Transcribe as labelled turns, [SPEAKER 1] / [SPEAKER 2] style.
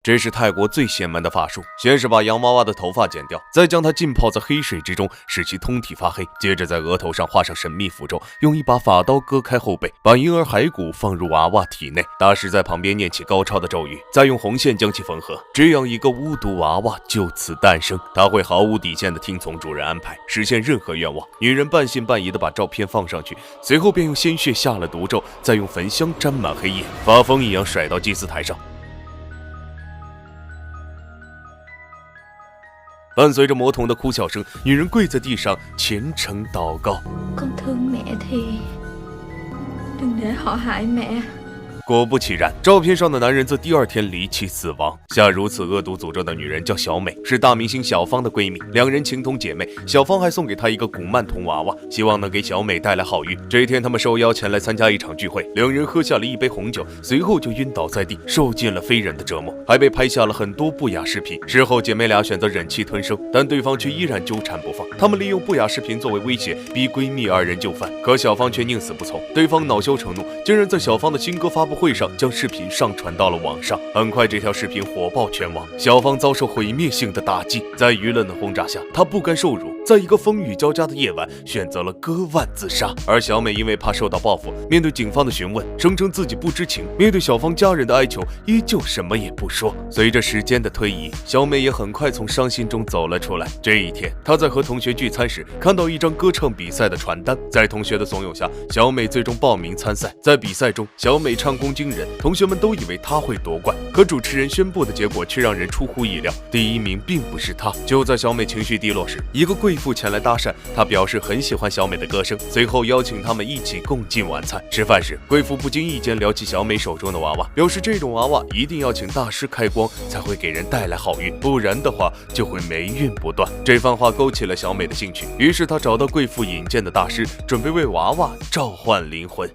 [SPEAKER 1] 这是泰国最邪门的法术，先是把洋娃娃的头发剪掉，再将它浸泡在黑水之中，使其通体发黑，接着在额头上画上神秘符咒，用一把法刀割开后背，把婴儿骸骨放入娃娃体内，大师在旁边念起高超的咒语，再用红线将其缝合，这样一个巫毒娃娃就此诞生。他会毫无底线地听从主人安排，实现任何愿望。女人半信半疑地把照片放上去，随后便用鲜血下了毒咒，再用焚香沾满黑液，发疯一样甩到祭祀台上。伴随着魔童的哭笑声，女人跪在地上虔诚祷告。
[SPEAKER 2] Con thương mẹ thì đừng để họ hại mẹ。
[SPEAKER 1] 果不其然，照片上的男人则第二天离奇死亡。下如此恶毒诅咒的女人叫小美，是大明星小芳的闺蜜，两人情同姐妹。小芳还送给她一个古曼童娃娃，希望能给小美带来好运。这一天，他们受邀前来参加一场聚会，两人喝下了一杯红酒，随后就晕倒在地，受尽了非人的折磨，还被拍下了很多不雅视频。事后，姐妹俩选择忍气吞声，但对方却依然纠缠不放。她们利用不雅视频作为威胁，逼闺蜜二人就范，可小芳却宁死不从。对方恼羞成怒，竟然在小芳的新歌发布会上将视频上传到了网上。很快，这条视频火爆全网，小芳遭受毁灭性的打击。在舆论的轰炸下，她不甘受辱，在一个风雨交加的夜晚，选择了割腕自杀。而小美因为怕受到报复，面对警方的询问，声称自己不知情。面对小芳家人的哀求，依旧什么也不说。随着时间的推移，小美也很快从伤心中走了出来。这一天，她在和同学聚餐时，看到一张歌唱比赛的传单，在同学的怂恿下，小美最终报名参赛。在比赛中，小美唱功惊人，同学们都以为她会夺冠，可主持人宣布的结果却让人出乎意料，第一名并不是她。就在小美情绪低落时，一个贵妇前来搭讪，她表示很喜欢小美的歌声，随后邀请他们一起共进晚餐。吃饭时，贵妇不经意间聊起小美手中的娃娃，表示这种娃娃一定要请大师开光才会给人带来好运，不然的话就会霉运不断。这番话勾起了小美的兴趣，于是她找到贵妇引荐的大师，准备为娃娃召唤灵魂。